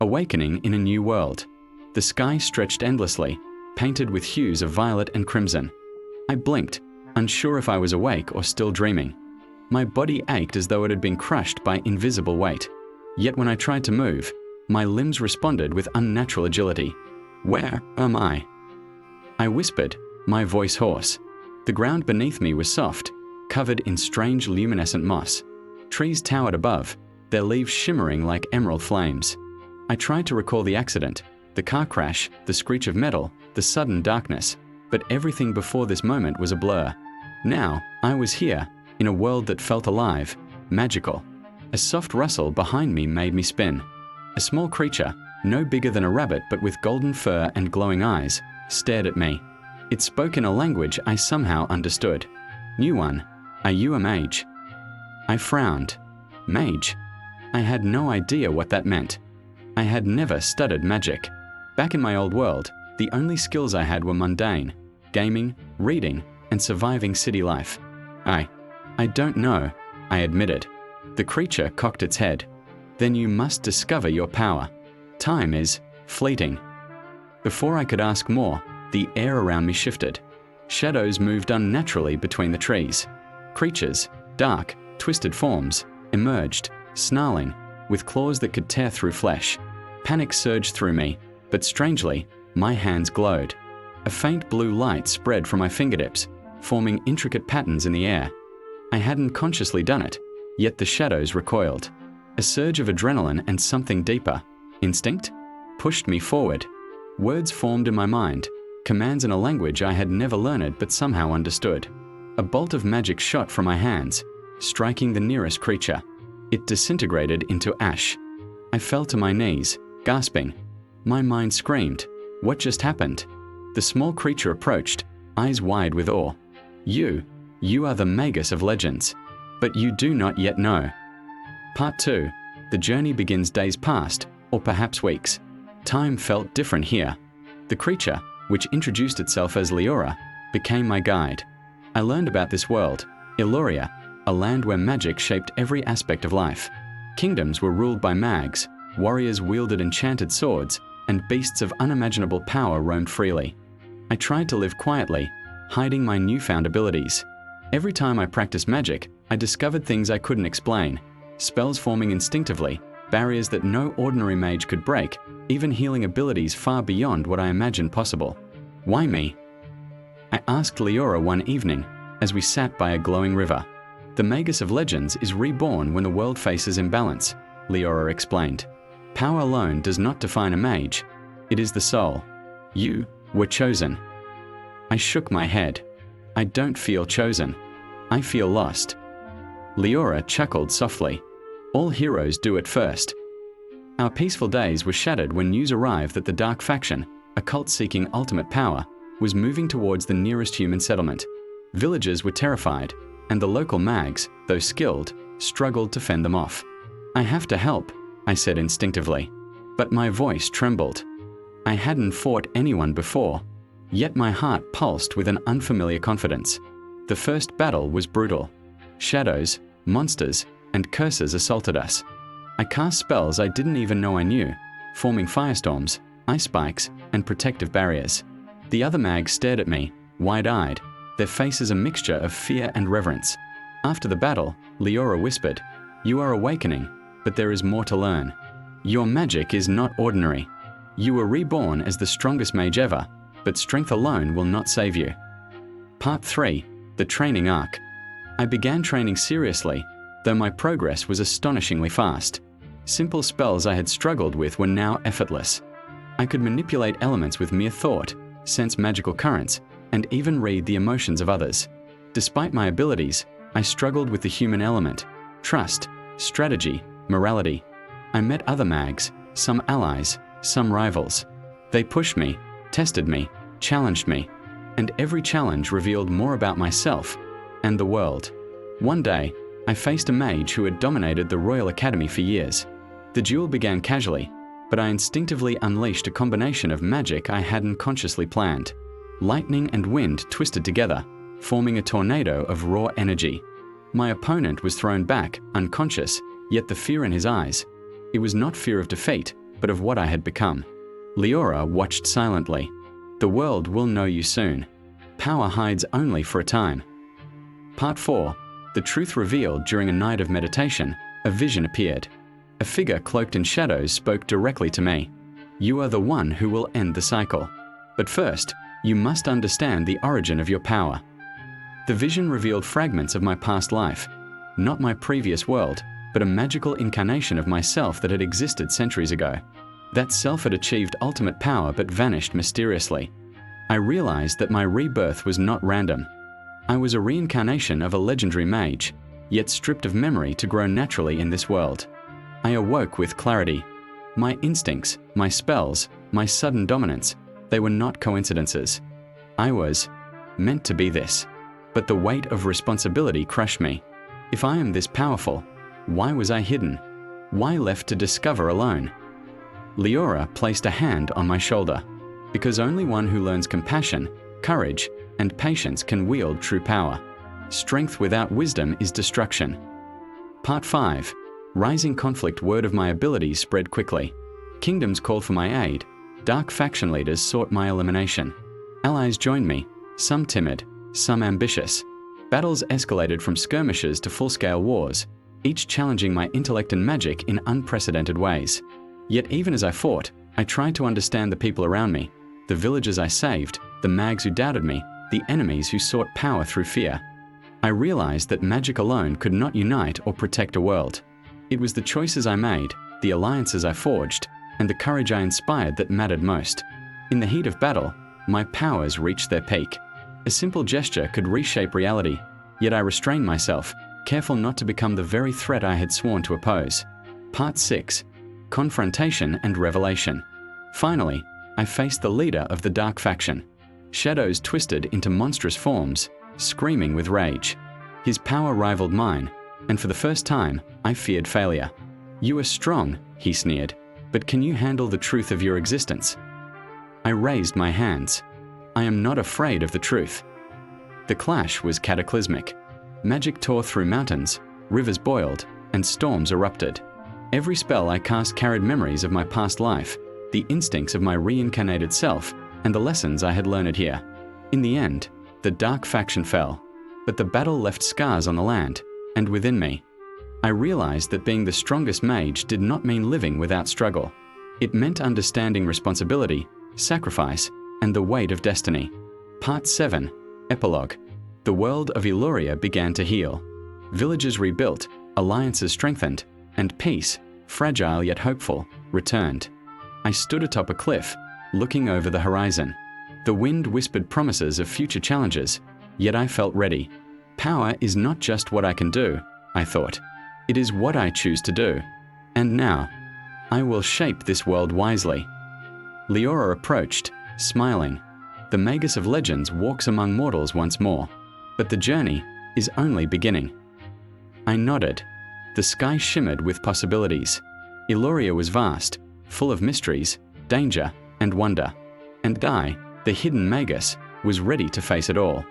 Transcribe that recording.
Awakening in a new world. The sky stretched endlessly, painted with hues of violet and crimson. I blinked, unsure if I was awake or still dreaming. My body ached as though it had been crushed by invisible weight. Yet when I tried to move, my limbs responded with unnatural agility. "Where am I?" I whispered, my voice hoarse. The ground beneath me was soft, covered in strange luminescent moss. Trees towered above, their leaves shimmering like emerald flames. I tried to recall the accident, the car crash, the screech of metal, the sudden darkness, but everything before this moment was a blur. Now, I was here, in a world that felt alive, magical. A soft rustle behind me made me spin. A small creature, no bigger than a rabbit but with golden fur and glowing eyes, stared at me. It spoke in a language I somehow understood. "New one, are you a mage?" I frowned. Mage? I had no idea what that meant. I had never studied magic. Back in my old world, the only skills I had were mundane: gaming, reading, and surviving city life. I don't know, I admitted. The creature cocked its head. "Then you must discover your power. Time is fleeting." Before I could ask more, the air around me shifted. Shadows moved unnaturally between the trees. Creatures, dark, twisted forms, emerged, snarling, with claws that could tear through flesh. Panic surged through me, but strangely, my hands glowed. A faint blue light spread from my fingertips, forming intricate patterns in the air. I hadn't consciously done it, yet the shadows recoiled. A surge of adrenaline and something deeper, instinct, pushed me forward. Words formed in my mind, commands in a language I had never learned but somehow understood. A bolt of magic shot from my hands, striking the nearest creature. It disintegrated into ash. I fell to my knees, gasping. My mind screamed, "What just happened?" The small creature approached, eyes wide with awe. You are the Magus of legends, but you do not yet know." Part 2. The journey begins days past, or perhaps weeks. Time felt different here. The creature, which introduced itself as Aeloria, became my guide. I learned about this world, Aeloria, a land where magic shaped every aspect of life. Kingdoms were ruled by mags, warriors wielded enchanted swords, and beasts of unimaginable power roamed freely. I tried to live quietly, hiding my newfound abilities. Every time I practiced magic, I discovered things I couldn't explain, spells forming instinctively, barriers that no ordinary mage could break, even healing abilities far beyond what I imagined possible. Why me? I asked Aeloria one evening, as we sat by a glowing river. "The Magus of Legends is reborn when the world faces imbalance," Aeloria explained. "Power alone does not define a mage. It is the soul. You were chosen." I shook my head. "I don't feel chosen. I feel lost." Aeloria chuckled softly. "All heroes do at first." Our peaceful days were shattered when news arrived that the dark faction, a cult seeking ultimate power, was moving towards the nearest human settlement. Villagers were terrified, and the local mags, though skilled, struggled to fend them off. "I have to help," I said instinctively, but my voice trembled. I hadn't fought anyone before, yet my heart pulsed with an unfamiliar confidence. The first battle was brutal. Shadows, monsters, and curses assaulted us. I cast spells I didn't even know I knew, forming firestorms, ice spikes, and protective barriers. The other mags stared at me, wide-eyed, their faces a mixture of fear and reverence. After the battle, Aeloria whispered, "You are awakening, but there is more to learn. Your magic is not ordinary. You were reborn as the strongest mage ever, but strength alone will not save you." Part 3. The training arc. I began training seriously, though my progress was astonishingly fast. Simple spells I had struggled with were now effortless. I could manipulate elements with mere thought, sense magical currents, and even read the emotions of others. Despite my abilities, I struggled with the human element: trust, strategy, morality. I met other mags, some allies, some rivals. They pushed me, tested me, challenged me, and every challenge revealed more about myself and the world. One day, I faced a mage who had dominated the Royal Academy for years. The duel began casually, but I instinctively unleashed a combination of magic I hadn't consciously planned. Lightning and wind twisted together, forming a tornado of raw energy. My opponent was thrown back, unconscious, yet the fear in his eyes. It was not fear of defeat, but of what I had become. Leora watched silently. The world will know you soon. Power hides only for a time. Part 4. The truth revealed. During a night of meditation, a vision appeared. A figure cloaked in shadows spoke directly to me. You are the one who will end the cycle. But first, you must understand the origin of your power. The vision revealed fragments of my past life, not my previous world, but a magical incarnation of myself that had existed centuries ago. That self had achieved ultimate power but vanished mysteriously. I realized that my rebirth was not random. I was a reincarnation of a legendary mage, yet stripped of memory to grow naturally in this world. I awoke with clarity. My instincts, my spells, my sudden dominance, they were not coincidences. I was meant to be this. But the weight of responsibility crushed me. If I am this powerful, why was I hidden? Why left to discover alone? Leora placed a hand on my shoulder. Because only one who learns compassion, courage, and patience can wield true power. Strength without wisdom is destruction. Part 5. Rising conflict. Word of my abilities spread quickly. Kingdoms called for my aid. Dark faction leaders sought my elimination. Allies joined me, some timid, some ambitious. Battles escalated from skirmishes to full-scale wars, each challenging my intellect and magic in unprecedented ways. Yet even as I fought, I tried to understand the people around me, the villagers I saved, the mags who doubted me, the enemies who sought power through fear. I realized that magic alone could not unite or protect a world. It was the choices I made, the alliances I forged, and the courage I inspired that mattered most. In the heat of battle, my powers reached their peak. A simple gesture could reshape reality, yet I restrained myself, careful not to become the very threat I had sworn to oppose. Part 6. Confrontation and revelation. Finally, I faced the leader of the dark faction. Shadows twisted into monstrous forms, screaming with rage. His power rivaled mine, and for the first time, I feared failure. You are strong, he sneered, but can you handle the truth of your existence? I raised my hands. I am not afraid of the truth. The clash was cataclysmic. Magic tore through mountains, rivers boiled, and storms erupted. Every spell I cast carried memories of my past life, the instincts of my reincarnated self, and the lessons I had learned here. In the end, the dark faction fell, but the battle left scars on the land, and within me. I realized that being the strongest mage did not mean living without struggle. It meant understanding responsibility, sacrifice, and the weight of destiny. Part 7. Epilogue. The world of Aeloria began to heal. Villages rebuilt, alliances strengthened, and peace, fragile yet hopeful, returned. I stood atop a cliff, looking over the horizon. The wind whispered promises of future challenges, yet I felt ready. Power is not just what I can do, I thought. It is what I choose to do. And now, I will shape this world wisely. Leora approached, smiling. The Magus of Legends walks among mortals once more, but the journey is only beginning. I nodded. The sky shimmered with possibilities. Aeloria was vast, full of mysteries, danger, and wonder. And I, the hidden Magus, was ready to face it all.